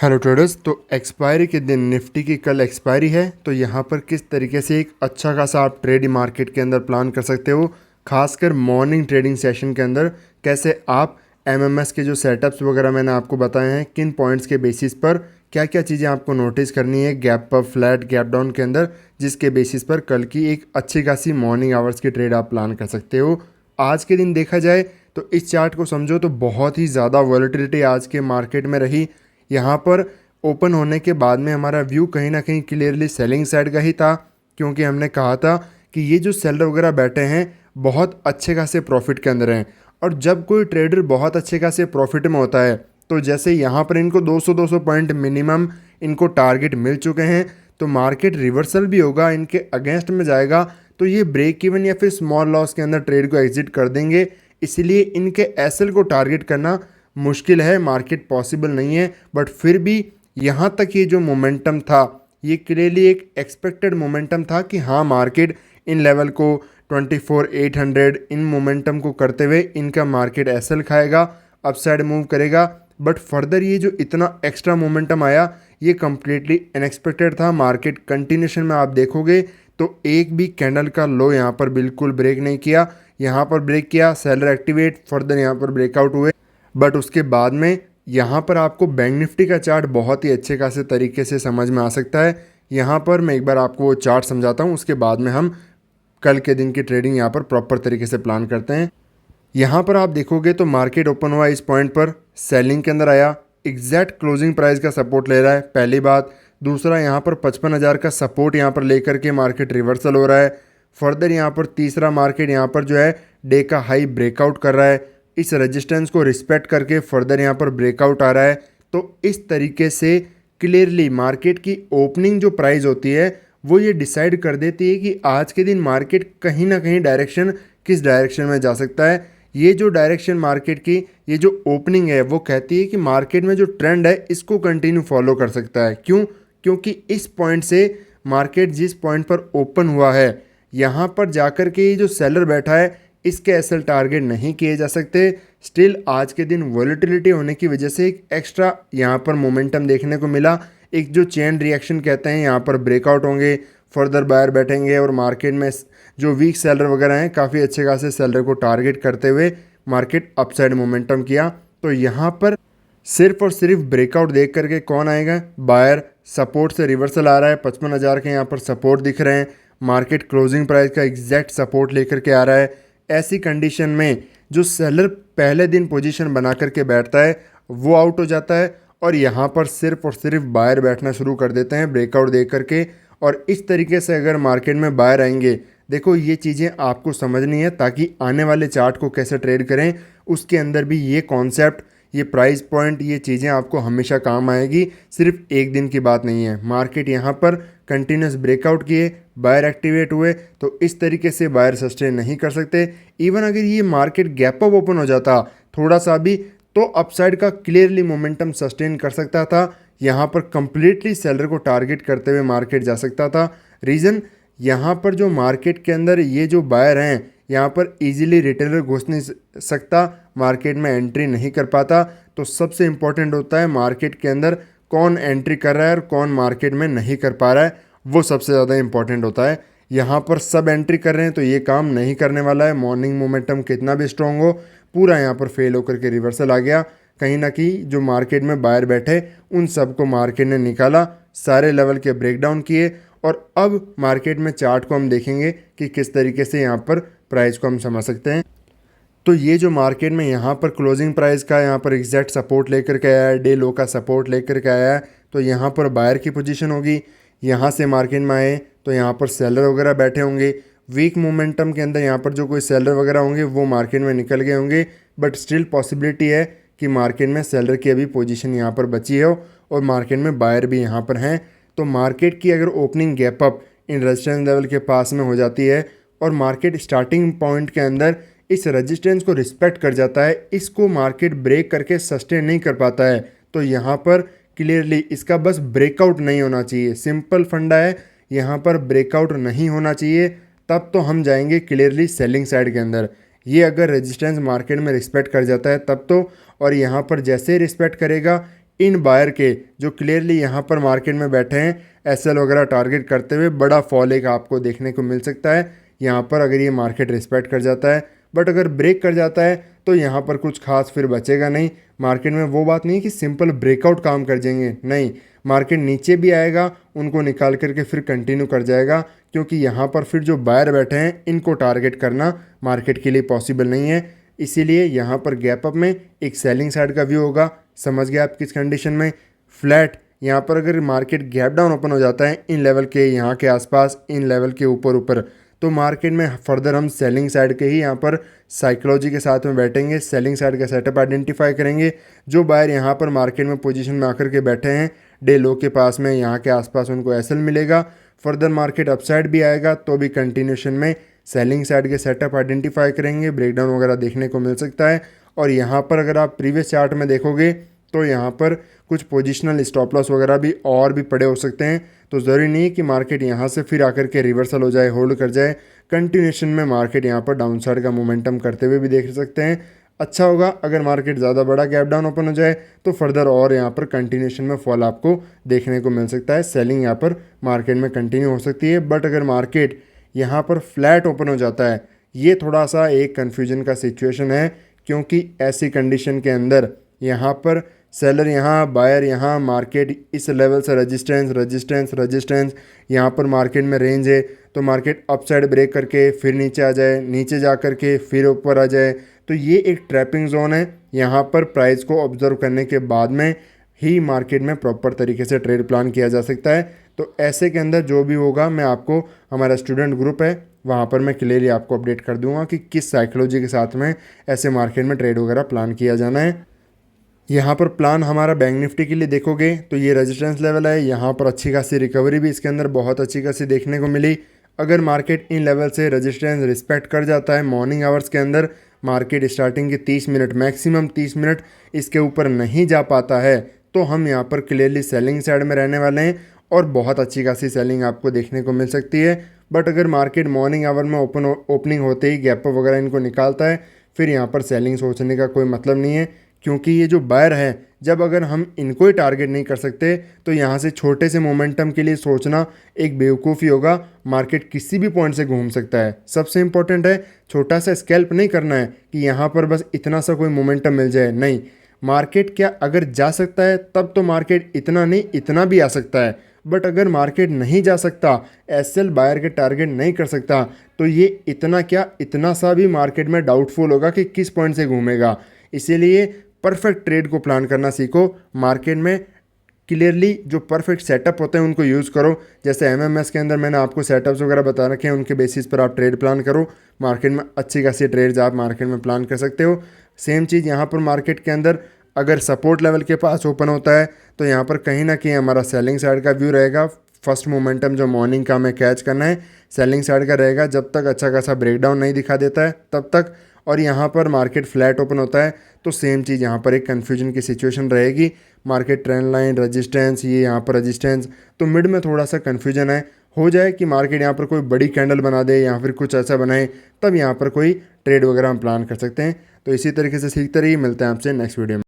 Hello traders. तो expiry के दिन निफ्टी की कल एक्सपायरी है, तो यहाँ पर किस तरीके से एक अच्छा खासा आप ट्रेड मार्केट के अंदर प्लान कर सकते हो, खासकर मॉर्निंग ट्रेडिंग सेशन के अंदर कैसे आप एमएमएस के जो सेटअप्स वगैरह मैंने आपको बताए हैं, किन पॉइंट्स के बेसिस पर क्या क्या चीज़ें आपको नोटिस करनी है gap up flat gap down के अंदर, जिसके बेसिस पर कल की एक अच्छी खासी मॉर्निंग आवर्स की ट्रेड आप प्लान कर सकते हो। आज के दिन देखा जाए तो इस चार्ट को समझो तो बहुत ही ज़्यादा वॉलेटिलिटी आज के मार्केट में रही। यहाँ पर ओपन होने के बाद में हमारा व्यू कहीं ना कहीं क्लियरली सेलिंग साइड का ही था, क्योंकि हमने कहा था कि ये जो सेलर वगैरह बैठे हैं बहुत अच्छे खासे प्रॉफिट के अंदर हैं, और जब कोई ट्रेडर बहुत अच्छे खासे प्रॉफिट में होता है तो जैसे यहाँ पर इनको 200 पॉइंट मिनिमम इनको टारगेट मिल चुके हैं, तो मार्केट रिवर्सल भी होगा, इनके अगेंस्ट में जाएगा तो ये ब्रेक इवन या फिर स्मॉल लॉस के अंदर ट्रेड को एग्जिट कर देंगे। इसीलिए इनके एसएल को टारगेट करना मुश्किल है, मार्केट पॉसिबल नहीं है। बट फिर भी यहाँ तक ये जो मोमेंटम था ये क्लियरली एक एक्सपेक्टेड मोमेंटम था कि हाँ मार्केट इन लेवल को 24,800 इन मोमेंटम को करते हुए इनका मार्केट एसएल खाएगा, अपसाइड मूव करेगा। बट फर्दर ये जो इतना एक्स्ट्रा मोमेंटम आया ये कम्प्लीटली अनएक्सपेक्टेड था। मार्केट कंटिन्यूशन में आप देखोगे तो एक भी कैंडल का लो यहाँ पर बिल्कुल ब्रेक नहीं किया, यहाँ पर ब्रेक किया सेलर एक्टिवेट, फर्दर यहाँ पर ब्रेकआउट हुए। बट उसके बाद में यहाँ पर आपको बैंक निफ्टी का चार्ट बहुत ही अच्छे खासे तरीके से समझ में आ सकता है। यहाँ पर मैं एक बार आपको वो चार्ट समझाता हूँ, उसके बाद में हम कल के दिन की ट्रेडिंग यहाँ पर प्रॉपर तरीके से प्लान करते हैं। यहाँ पर आप देखोगे तो मार्केट ओपन हुआ इस पॉइंट पर, सेलिंग के अंदर आया, एग्जैक्ट क्लोजिंग प्राइस का सपोर्ट ले रहा है, पहली बात। दूसरा यहाँ पर 55,000 का सपोर्ट यहाँ पर लेकर के मार्केट रिवर्सल हो रहा है। फर्दर यहाँ पर तीसरा मार्केट यहाँ पर जो है डे का हाई ब्रेकआउट कर रहा है, इस रेजिस्टेंस को रिस्पेक्ट करके फर्दर यहाँ पर ब्रेकआउट आ रहा है। तो इस तरीके से क्लियरली मार्केट की ओपनिंग जो प्राइस होती है वो ये डिसाइड कर देती है कि आज के दिन मार्केट कहीं ना कहीं डायरेक्शन किस डायरेक्शन में जा सकता है। ये जो डायरेक्शन मार्केट की ये जो ओपनिंग है वो कहती है कि मार्केट में जो ट्रेंड है इसको कंटिन्यू फॉलो कर सकता है। क्यों? क्योंकि इस पॉइंट से मार्केट जिस पॉइंट पर ओपन हुआ है यहाँ पर जाकर के ये जो सेलर बैठा है इसके एसएल टारगेट नहीं किए जा सकते। स्टिल आज के दिन वॉलेटिलिटी होने की वजह से एक एक्स्ट्रा यहाँ पर मोमेंटम देखने को मिला, एक जो चेन रिएक्शन कहते हैं, यहाँ पर ब्रेकआउट होंगे, फर्दर बायर बैठेंगे और मार्केट में जो वीक सेलर वगैरह हैं काफ़ी अच्छे खासे सेलर को टारगेट करते हुए मार्केट अपसाइड मोमेंटम किया। तो यहाँ पर सिर्फ और सिर्फ ब्रेकआउट देख करके कौन आएगा? बायर। सपोर्ट से रिवर्सल आ रहा है, 55,000 के यहाँ पर सपोर्ट दिख रहे हैं, मार्केट क्लोजिंग प्राइस का एग्जैक्ट सपोर्ट लेकर के आ रहा है। ऐसी कंडीशन में जो सेलर पहले दिन पोजीशन बना करके बैठता है वो आउट हो जाता है, और यहाँ पर सिर्फ और सिर्फ बायर बैठना शुरू कर देते हैं ब्रेकआउट देख करके। और इस तरीके से अगर मार्केट में बायर आएंगे, देखो ये चीज़ें आपको समझनी है ताकि आने वाले चार्ट को कैसे ट्रेड करें उसके अंदर भी ये कॉन्सेप्ट, ये प्राइस पॉइंट, ये चीज़ें आपको हमेशा काम आएगी, सिर्फ एक दिन की बात नहीं है। मार्केट यहाँ पर कंटिन्यूस ब्रेकआउट किए, बायर एक्टिवेट हुए, तो इस तरीके से बायर सस्टेन नहीं कर सकते। इवन अगर ये मार्केट गैप अप ओपन हो जाता थोड़ा सा भी तो अपसाइड का क्लियरली मोमेंटम सस्टेन कर सकता था, यहाँ पर कंप्लीटली सेलर को टारगेट करते हुए मार्केट जा सकता था। रीज़न यहाँ पर जो मार्केट के अंदर ये जो बायर हैं यहाँ पर इजीली रिटेलर घुस नहीं सकता, मार्केट में एंट्री नहीं कर पाता। तो सबसे इम्पोर्टेंट होता है मार्केट के अंदर कौन एंट्री कर रहा है और कौन मार्केट में नहीं कर पा रहा है, वो सबसे ज़्यादा इंपॉर्टेंट होता है। यहाँ पर सब एंट्री कर रहे हैं तो ये काम नहीं करने वाला है। मॉर्निंग मोमेंटम कितना भी स्ट्रॉन्ग हो पूरा यहाँ पर फेल होकर के रिवर्सल आ गया। कहीं ना कहीं जो मार्केट में बायर बैठे उन सबको मार्केट ने निकाला, सारे लेवल के ब्रेकडाउन किए। और अब मार्केट में चार्ट को हम देखेंगे कि किस तरीके से यहाँ पर प्राइस को हम समझ सकते हैं। तो ये जो मार्केट में यहाँ पर क्लोजिंग प्राइस का यहाँ पर एग्जैक्ट सपोर्ट लेकर के आया है, डे लो का सपोर्ट लेकर के आया है, तो यहाँ पर बायर की पोजीशन होगी। यहाँ से मार्केट में आए तो यहाँ पर सेलर वगैरह बैठे होंगे, वीक मोमेंटम के अंदर यहाँ पर जो कोई सेलर वगैरह होंगे वो मार्केट में निकल गए होंगे। बट स्टिल पॉसिबिलिटी है कि मार्केट में सेलर की अभी पोजीशन यहाँ पर बची हो और मार्केट में बायर भी यहाँ पर हैं। तो मार्केट की अगर opening gap up in resistance level के पास में हो जाती है और मार्केट स्टार्टिंग पॉइंट के अंदर इस रेजिस्टेंस को रिस्पेक्ट कर जाता है, इसको मार्केट ब्रेक करके सस्टेन नहीं कर पाता है, तो यहाँ पर क्लियरली इसका बस ब्रेकआउट नहीं होना चाहिए। सिंपल फंडा है, यहाँ पर ब्रेकआउट नहीं होना चाहिए, तब तो हम जाएंगे क्लियरली सेलिंग साइड के अंदर। ये अगर रेजिस्टेंस मार्केट में रिस्पेक्ट कर जाता है तब तो, और यहाँ पर जैसे ही रिस्पेक्ट करेगा इन बायर के जो क्लियरली यहाँ पर मार्केट में बैठे हैं एसएल वगैरह टारगेट करते हुए बड़ा फॉल एक आपको देखने को मिल सकता है यहाँ पर, अगर ये मार्केट रिस्पेक्ट कर जाता है। बट अगर ब्रेक कर जाता है तो यहाँ पर कुछ खास फिर बचेगा नहीं मार्केट में। वो बात नहीं कि सिंपल ब्रेकआउट काम कर जाएंगे, नहीं, मार्केट नीचे भी आएगा, उनको निकाल करके फिर कंटिन्यू कर जाएगा, क्योंकि यहाँ पर फिर जो बायर बैठे हैं इनको टारगेट करना मार्केट के लिए पॉसिबल नहीं है। इसीलिए यहाँ पर गैप अप में एक सेलिंग साइड का व्यू होगा। समझ गए आप किस कंडीशन में? फ्लैट यहाँ पर अगर मार्केट गैप डाउन ओपन हो जाता है इन लेवल के यहाँ के आसपास, इन लेवल के ऊपर तो मार्केट में फर्दर हम सेलिंग साइड के ही यहाँ पर साइकोलॉजी के साथ में बैठेंगे, सेलिंग साइड का सेटअप आइडेंटिफाई करेंगे। जो बायर यहाँ पर मार्केट में पोजीशन में आकर के बैठे हैं डे लो के पास में यहाँ के आसपास, उनको एसएल मिलेगा। फर्दर मार्केट अपसाइड भी आएगा तो भी कंटिन्यूशन में सेलिंग साइड के सेटअप आइडेंटिफाई करेंगे, ब्रेकडाउन वगैरह देखने को मिल सकता है। और यहाँ पर अगर आप प्रीवियस चार्ट में देखोगे तो यहाँ पर कुछ पोजिशनल स्टॉप लॉस वगैरह भी और भी पड़े हो सकते हैं। तो ज़रूरी नहीं है कि मार्केट यहाँ से फिर आकर के रिवर्सल हो जाए, होल्ड कर जाए। कंटिन्यूशन में मार्केट यहाँ पर डाउन साइड का मोमेंटम करते हुए भी देख सकते हैं। अच्छा होगा अगर मार्केट ज़्यादा बड़ा गैप डाउन ओपन हो जाए तो फर्दर और यहाँ पर कंटिन्यूशन में फॉल आपको देखने को मिल सकता है, सेलिंग यहाँ पर मार्केट में कंटिन्यू हो सकती है। बट अगर मार्केट यहाँ पर फ्लैट ओपन हो जाता है, ये थोड़ा सा एक कन्फ्यूजन का सिचुएशन है, क्योंकि ऐसी कंडीशन के अंदर यहाँ पर सेलर यहाँ, बायर यहाँ, मार्केट इस लेवल से रेजिस्टेंस यहाँ पर मार्केट में रेंज है। तो मार्केट अपसाइड ब्रेक करके फिर नीचे आ जाए, नीचे जा करके फिर ऊपर आ जाए, तो ये एक ट्रैपिंग जोन है। यहाँ पर प्राइस को ऑब्जर्व करने के बाद में ही मार्केट में प्रॉपर तरीके से ट्रेड प्लान किया जा सकता है। तो ऐसे के अंदर जो भी होगा मैं आपको, हमारा स्टूडेंट ग्रुप है वहाँ पर मैं क्लियरली आपको अपडेट कर दूंगा कि किस साइकोलॉजी के साथ में ऐसे मार्केट में ट्रेड वगैरह प्लान किया जाना है। यहाँ पर प्लान हमारा बैंक निफ्टी के लिए देखोगे तो ये रेजिस्टेंस लेवल है, यहाँ पर अच्छी खासी रिकवरी भी इसके अंदर बहुत अच्छी खासी देखने को मिली। अगर मार्केट इन लेवल से रेजिस्टेंस रिस्पेक्ट कर जाता है मॉर्निंग आवर्स के अंदर, मार्केट स्टार्टिंग के 30 मिनट मैक्सिमम 30 मिनट इसके ऊपर नहीं जा पाता है, तो हम यहाँ पर क्लियरली सेलिंग साइड में रहने वाले हैं और बहुत अच्छी खासी सेलिंग आपको देखने को मिल सकती है। बट अगर मार्केट मॉर्निंग आवर में ओपनिंग होते ही गैप अप वगैरह इनको निकालता है, फिर यहाँ पर सेलिंग सोचने का कोई मतलब नहीं है, क्योंकि ये जो बायर है जब अगर हम इनको ही टारगेट नहीं कर सकते तो यहाँ से छोटे से मोमेंटम के लिए सोचना एक बेवकूफ़ी होगा। मार्केट किसी भी पॉइंट से घूम सकता है। सबसे इम्पोर्टेंट है छोटा सा स्कैल्प नहीं करना है कि यहाँ पर बस इतना सा कोई मोमेंटम मिल जाए, नहीं, मार्केट क्या अगर जा सकता है तब तो मार्केट इतना नहीं इतना भी आ सकता है। बट अगर मार्केट नहीं जा सकता, एसएल बायर के टारगेट नहीं कर सकता, तो ये इतना क्या इतना सा भी मार्केट में डाउटफुल होगा कि किस पॉइंट से घूमेगा। इसीलिए परफेक्ट ट्रेड को प्लान करना सीखो। मार्केट में क्लियरली जो परफेक्ट सेटअप होते हैं उनको यूज़ करो। जैसे एमएमएस के अंदर मैंने आपको सेटअप्स वगैरह बता रखे हैं, उनके बेसिस पर आप ट्रेड प्लान करो। मार्केट में अच्छी खासी ट्रेड्स आप मार्केट में प्लान कर सकते हो। सेम चीज़ यहाँ पर मार्केट के अंदर अगर सपोर्ट लेवल के पास ओपन होता है तो यहाँ पर कहीं ना कहीं हमारा सेलिंग साइड का व्यू रहेगा। फर्स्ट मोमेंटम जो मॉर्निंग का हमें कैच करना है सेलिंग साइड का रहेगा, जब तक अच्छा खासा ब्रेकडाउन नहीं दिखा देता है तब तक। और यहाँ पर मार्केट फ्लैट ओपन होता है तो सेम चीज़ यहाँ पर एक कन्फ्यूजन की सिचुएशन रहेगी। मार्केट ट्रेंड लाइन रेजिस्टेंस, ये यहाँ पर रेजिस्टेंस, तो मिड में थोड़ा सा कन्फ्यूजन है। हो जाए कि मार्केट यहाँ पर कोई बड़ी कैंडल बना दे या फिर कुछ ऐसा बनाए, तब यहाँ पर कोई ट्रेड वगैरह हम प्लान कर सकते हैं। तो इसी तरीके से सीखते रहिए, मिलते हैं आपसे नेक्स्ट वीडियो में।